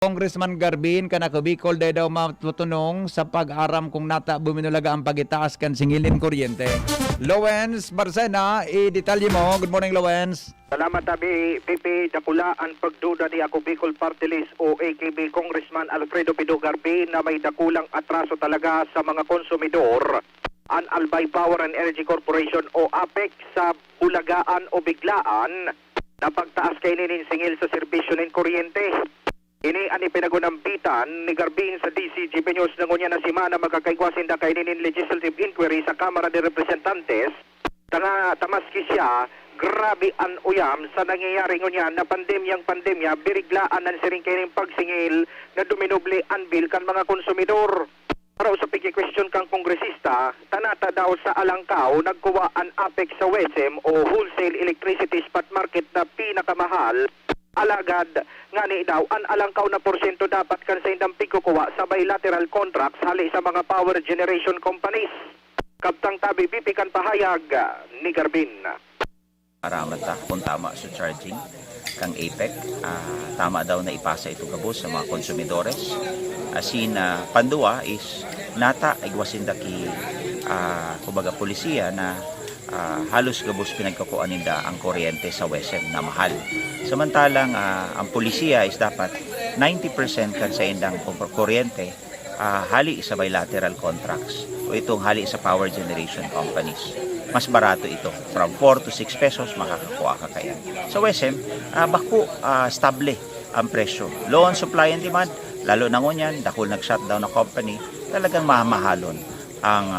Congressman Garbin kana ko Bicol day daw matutunong sa pag-aram kung nata buminulaga ang pagitaas kan singilin kuryente. Lowens Barcena, i-detalye mo. Good morning, Lowens. Salamat tabi, PP Dakulaan pagduda ni ako Bicol Party List o AKB Congressman Alfredo Pido Garbin na may dakulang atraso talaga sa mga konsumidor. An Albay Power and Energy Corporation o APEC sa bulagaan o biglaan na pagtaas kay ninin singil sa serbisyo ng kuryente. Ini ani pinagunambitan ni Garbin sa DCGP News na ngunya na simana magkakaigwasin da kay ninin legislative inquiry sa Kamara de Representantes. Tamaski siya, grabe an uyam sa nangyayari ngunya na pandemya, biriglaan ng siring kay pagsingil na duminoble an bill kan mga konsumidor. Para sa pigi-question kang kongresista, tanata daw sa Alangkaw nagkuha ang APEC sa WESM o Wholesale Electricity Spot Market na pinakamahal. Alagad nga ni daw ang alangkaw na porsyento dapat kan sa indang pikukuha sa bilateral contracts hali sa mga power generation companies. Kaptang tabi BP kan pahayag ni Garbin. Aramata kung tama sa charging kang APEC, tama daw na ipasa ito gabos sa mga konsumidores. Asin pandua is nata igwasinda ki kumbaga polisiya na halos gabos pinagkakuan ninda ang kuryente sa WESM na mahal. Samantalang ang polisiya is dapat 90% kan sa indang kuryente hali sa bilateral contracts o itong hali sa power generation companies. Mas barato ito. From 4 to 6 pesos makakakuha ka kaya. Sa WESM, baku stable ang presyo. Low on supply and demand, lalo na ngunyan, dahil nag-shutdown na company, talagang mamahalon ang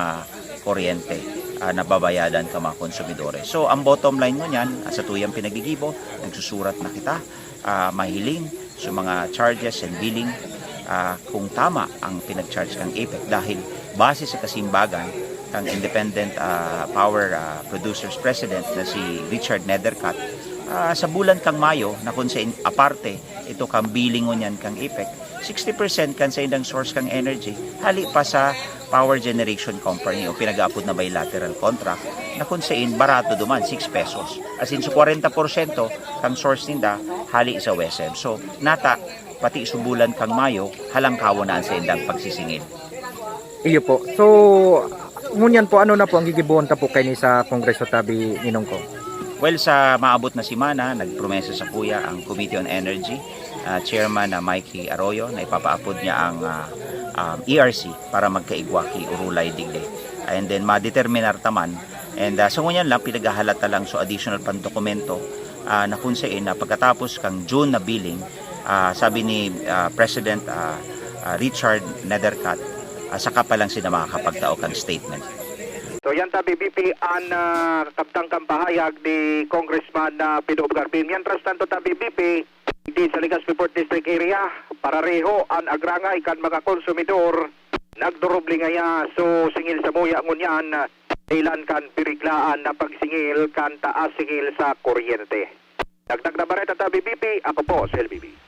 kuryente na babayadan ka mga konsumidores. So, ang bottom line mo niyan, sa tuyang pinagigibo, nagsusurat na kita, mahiling sa mga charges and billing kung tama ang pinag-charge kang APEC dahil base sa kasimbagan kang Independent Power Producers President na si Richard Nederkat, sa bulan kang Mayo na kung sa aparte ito kang billing mo niyan kang APEC, 60% kan sa indang source kang energy hali pa sa power generation company o pinag-aapod na bilateral contract na kung saan barato duman 6 pesos as in so 40% kang source ninda hali sa WESM. So nata pati subulan kang Mayo halang kawanaan sa indang pagsisingil. Iyo po. So ngunyan po ano na po ang gigibuon ta po kay ni sa Kongreso tabi ninong ko? Well, sa maabot na simana, nagpromesa sa kuya ang Committee on Energy, Chairman Mikey Arroyo, na ipapaapod niya ang ERC para magkaigwaki urulay digde. And then madeterminar taman. And so ngunyan lang, pinagahalata lang so additional pandokumento na kung saan pagkatapos kang June na billing, sabi ni President Richard Nederkat, saka pa lang sila makakapagtao kang statement. So yan tabi BP ang kaptang kampahayag ni Congressman Pido Garbin. Yan tras tanto tabi BP di sa Legazpi Port District area para reho ang agrangay kan mga konsumidor nagdurubli ngaya so singil sa muya ngunyan ilan kan piriglaan na pagsingil kan taas singil sa kuryente. Dagdag na bareta tabi BP, ako po si LBB.